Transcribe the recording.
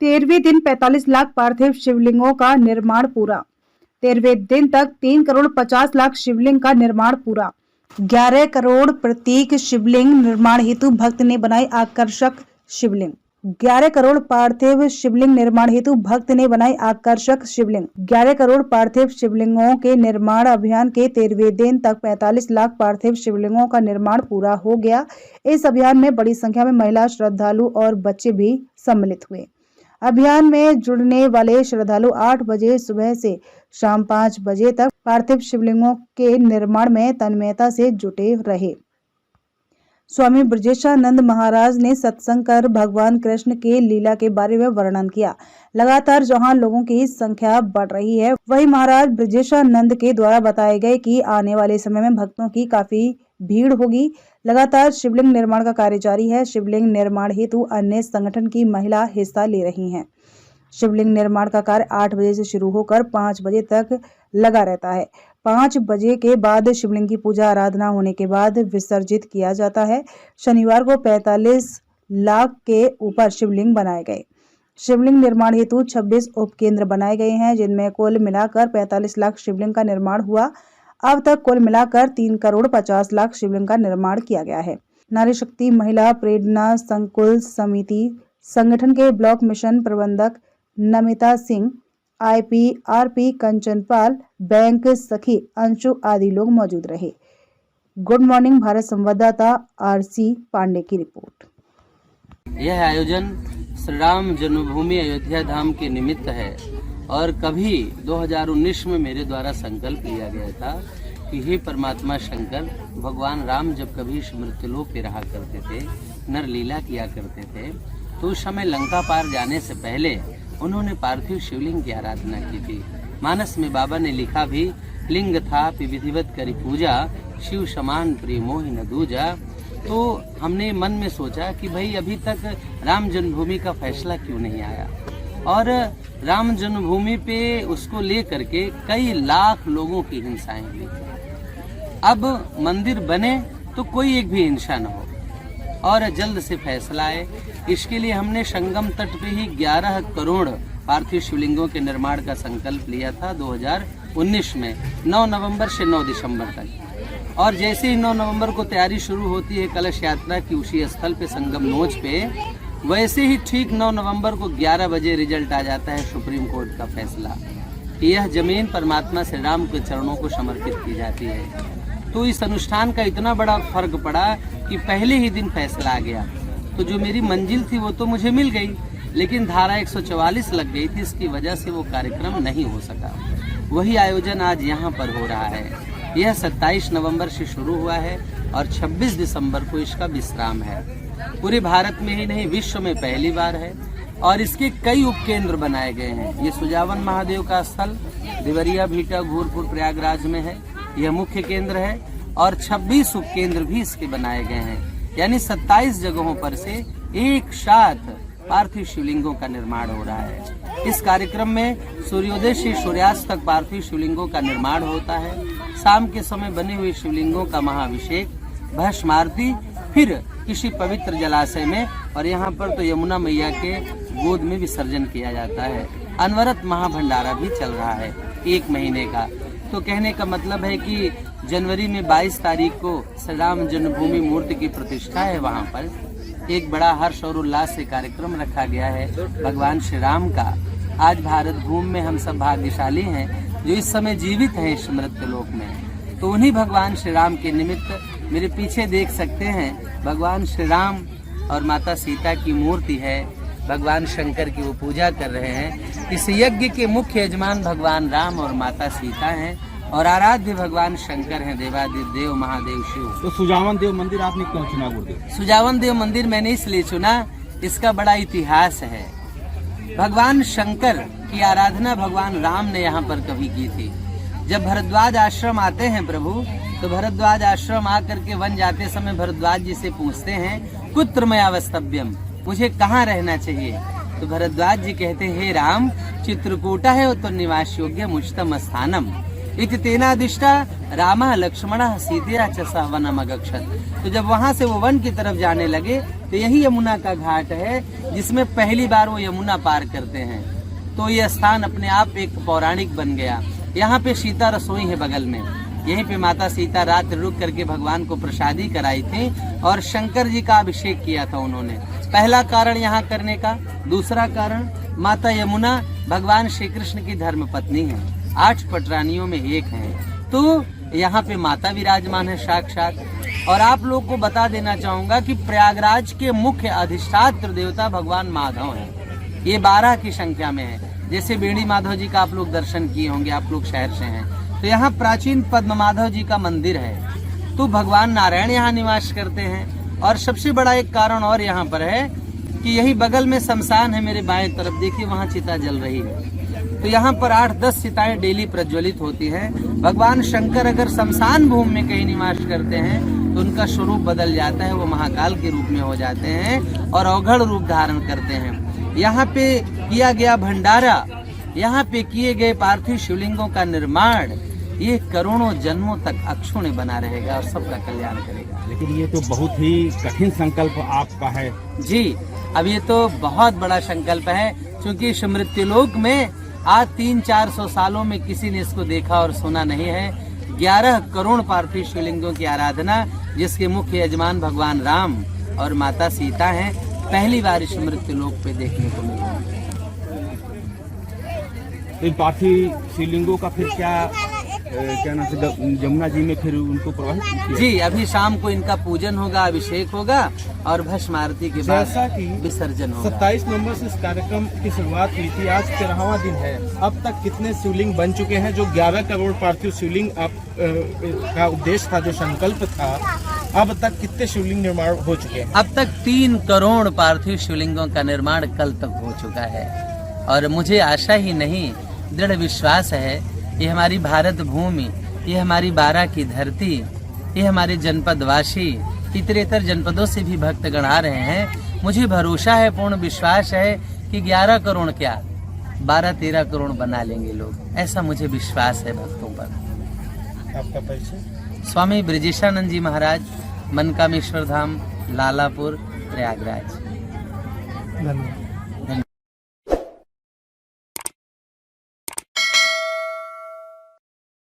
13वें दिन 45 लाख पार्थिव शिवलिंगों का निर्माण पूरा। 13वें दिन तक 3 करोड़ 50 लाख शिवलिंग का निर्माण पूरा। 11 करोड़ प्रतीक शिवलिंग निर्माण हेतु भक्त ने बनाई आकर्षक शिवलिंग। 11 करोड़ पार्थिव शिवलिंग निर्माण हेतु भक्त ने बनाई आकर्षक शिवलिंग। 11 करोड़ पार्थिव शिवलिंगों के निर्माण अभियान के 13वें दिन तक 45 लाख पार्थिव शिवलिंगों का निर्माण पूरा हो गया। इस अभियान में बड़ी संख्या में महिला श्रद्धालु और बच्चे भी सम्मिलित हुए। अभियान में जुड़ने वाले श्रद्धालु 8 बजे सुबह से शाम 5 बजे तक पार्थिव शिवलिंगों के निर्माण में तन्मयता से जुटे रहे। स्वामी ब्रजेशानंद महाराज ने सत्संग कर भगवान कृष्ण के लीला के बारे में वर्णन किया। लगातार जहां लोगों की संख्या बढ़ रही है, वहीं महाराज ब्रजेशानंद के द्वारा बताए गए कि आने वाले समय में भक्तों की काफी भीड़ होगी। लगातार शिवलिंग निर्माण का कार्य जारी है। शिवलिंग निर्माण हेतु अन्य संगठन की महिला हिस्सा ले रही हैं। शिवलिंग निर्माण का कार्य 8 बजे से शुरू होकर 5 बजे तक लगा रहता है। 5 बजे के बाद शिवलिंग की पूजा आराधना होने के बाद विसर्जित किया जाता है। शनिवार को 45 लाख के ऊपर शिवलिंग बनाए गए। शिवलिंग निर्माण हेतु 26 उपकेंद्र बनाए गए हैं, जिनमें कुल मिलाकर 45 लाख शिवलिंग का निर्माण हुआ। अब तक कुल मिलाकर 3 करोड़ 50 लाख शिवलिंग का निर्माण किया गया है। नारी शक्ति महिला प्रेरणा संकुल समिति संगठन के ब्लॉक मिशन प्रबंधक नमिता सिंह, IPRP कंचनपाल, बैंक सखी अंशु आदि लोग मौजूद रहे। गुड मॉर्निंग भारत संवाददाता RC पांडे की रिपोर्ट। यह आयोजन श्री राम जन्मभूमि अयोध्या धाम के निमित्त है और कभी 2019 में मेरे द्वारा संकल्प लिया गया था कि हे परमात्मा शंकर, भगवान राम जब कभी मृत्युलोक पे रहा करते थे, नर लीला किया करते थे, तो उस समय लंका पार जाने से पहले उन्होंने पार्थिव शिवलिंग की आराधना की थी। मानस में बाबा ने लिखा भी, लिंग था विधिवत करी पूजा, शिव समान प्रिय मोहि न दूजा। तो हमने मन में सोचा कि भाई अभी तक राम जन्मभूमि का फैसला क्यों नहीं आया, और राम जन्मभूमि पे उसको लेकर के कई लाख लोगों की हिंसाएं हुई। अब मंदिर बने तो कोई एक भी हिंसा न हो और जल्द से फैसला आए। इसके लिए हमने संगम तट पे ही 11 करोड़ पार्थिव शिवलिंगों के निर्माण का संकल्प लिया था 2019 में, 9 नवंबर से 9 दिसंबर तक। और जैसे ही 9 नवंबर को तैयारी शुरू होती है कलश यात्रा की उसी स्थल पे संगम नोच पे, वैसे ही ठीक 9 नवंबर को 11 बजे रिजल्ट आ जाता है सुप्रीम कोर्ट का फैसला कि यह जमीन परमात्मा श्री राम के चरणों को समर्पित की जाती है। तो इस अनुष्ठान का इतना बड़ा फर्क पड़ा कि पहले ही दिन फैसला आ गया। तो जो मेरी मंजिल थी वो तो मुझे मिल गई, लेकिन धारा 144 लग गई थी, इसकी वजह से वो कार्यक्रम नहीं हो सका। वही आयोजन आज यहाँ पर हो रहा है। यह 27 नवंबर से शुरू हुआ है और 26 दिसंबर को इसका विश्राम है। पूरे भारत में ही नहीं, विश्व में पहली बार है और इसके कई उपकेंद्र बनाए गए हैं। ये सुजावन महादेव का स्थल देवरिया, भीटा, घूरपुर, प्रयागराज में है, यह मुख्य केंद्र है और 26 उपकेंद्र भी इसके बनाए गए हैं। यानी 27 जगहों पर से एक साथ पार्थिव शिवलिंगों का निर्माण हो रहा है। इस कार्यक्रम में सूर्योदय से सूर्यास्त तक पार्थिव शिवलिंगों का निर्माण होता है। शाम के समय बने हुए शिवलिंगों का महाअभिषेक, भस्म आरती, फिर किसी पवित्र जलाशय में, और यहाँ पर तो यमुना मैया के गोद में विसर्जन किया जाता है। अनवरत महाभंडारा भी चल रहा है 1 महीने का। तो कहने का मतलब है कि जनवरी में 22 तारीख को श्री राम जन्मभूमि मूर्ति की प्रतिष्ठा है। वहाँ पर एक बड़ा हर्ष और उल्लास से कार्यक्रम रखा गया है भगवान श्री राम का। आज भारत भूमि में हम सब भाग्यशाली हैं जो इस समय जीवित हैं इस मृत्युलोक में। तो उन्हीं भगवान श्री राम के निमित्त मेरे पीछे देख सकते हैं भगवान श्री राम और माता सीता की मूर्ति है। भगवान शंकर की वो पूजा कर रहे हैं। इस यज्ञ के मुख्य यजमान भगवान राम और माता सीता हैं और आराध्य भगवान शंकर हैं, देवादिदेव देव महादेव शिव। तो सुजावन देव मंदिर आपने क्यों चुना गुरुदेव? सुजावन देव मंदिर मैंने इसलिए चुना, इसका बड़ा इतिहास है। भगवान शंकर की आराधना भगवान राम ने यहाँ पर कभी की थी। जब भरद्वाज आश्रम आते हैं प्रभु, तो भरद्वाज आश्रम आकर के वन जाते समय भरद्वाज जी से पूछते हैं, कुत्र मया वस्तव्यम, मुझे कहाँ रहना चाहिए? तो भरद्वाज जी कहते हैं, हे राम, चित्रकूटा है तो निवास योग्य मुष्तम स्थानम। इति तेनादिष्टा रामः लक्ष्मणः सीतया च सह वनमगच्छत्। तो जब वहां से वो वन की तरफ जाने लगे तो यही यमुना का घाट है जिसमें पहली बार वो यमुना पार करते हैं। तो ये स्थान अपने आप एक पौराणिक बन गया। यहाँ पे सीता रसोई है बगल में, यहीं पे माता सीता रात रुक करके भगवान को प्रसादी कराई थी और शंकर जी का अभिषेक किया था उन्होंने। पहला कारण यहाँ करने का। दूसरा कारण, माता यमुना भगवान श्री कृष्ण की धर्म पत्नी है, 8 पटरानियों में एक है। तो यहाँ पे माता विराजमान है साक्षात। और आप लोग को बता देना चाहूंगा कि प्रयागराज के मुख्य अधिष्ठात्र देवता भगवान माधव हैं। ये 12 की संख्या में है। जैसे बेड़ी माधव जी का आप लोग दर्शन किए होंगे, आप लोग शहर से हैं, तो यहाँ प्राचीन पद्म माधव जी का मंदिर है। तो भगवान नारायण यहाँ निवास करते हैं। और सबसे बड़ा एक कारण और यहाँ पर है कि यही बगल में शमशान है, मेरे बाएं तरफ देखिए, वहाँ चिता जल रही है। तो यहाँ पर 8-10 चिताएं डेली प्रज्वलित होती हैं। भगवान शंकर अगर शमशान भूमि में कहीं निवास करते हैं तो उनका स्वरूप बदल जाता है, वो महाकाल के रूप में हो जाते हैं और अवघड़ रूप धारण करते हैं। यहाँ पे किया गया भंडारा, यहाँ पे किए गए पार्थिव शिवलिंगों का निर्माण, ये करोड़ों जन्मों तक अक्षुण्य बना रहेगा और सबका कल्याण करेगा। लेकिन ये तो बहुत ही कठिन संकल्प आपका है। जी, अब ये तो बहुत बड़ा संकल्प है, क्योंकि मृत्युलोक में आज 300-400 सालों में किसी ने इसको देखा और सुना नहीं है। 11 करोड़ पार्थिव शिवलिंगों की आराधना, जिसके मुख्य यजमान भगवान राम और माता सीता हैं, पहली बार इस मृत्युलोक पे देखने को मिला। इन पार्थिव शिवलिंगों का फिर क्या नाम से यमुना जी में फिर उनको प्रवाहित किया? जी, अभी शाम को इनका पूजन होगा, अभिषेक होगा और भस्म आरती के बाद जैसा कि विसर्जन होगा। 27 नवंबर से इस कार्यक्रम की शुरुआत हुई थी, आज 13वां दिन है। अब तक कितने शिवलिंग बन चुके हैं? जो 11 करोड़ पार्थिव शिवलिंग आप का उद्देश्य था, जो संकल्प था, अब तक कितने शिवलिंग निर्माण हो चुके हैं? अब तक 3 करोड़ पार्थिव शिवलिंगों का निर्माण कल तक हो चुका है। और मुझे आशा ही नहीं, दृढ़ विश्वास है, ये हमारी भारत भूमि, ये हमारी 12 की धरती, ये हमारे जनपदवासी इतरेतर जनपदों से भी भक्तगण आ रहे हैं। मुझे भरोसा है, पूर्ण विश्वास है कि 11 करोड़ क्या 12-13 करोड़ बना लेंगे लोग, ऐसा मुझे विश्वास है भक्तों पर। आपका परिचय? स्वामी ब्रजेशानंद जी महाराज, मनकामेश्वर धाम, लालापुर, प्रयागराज। धन्यवाद।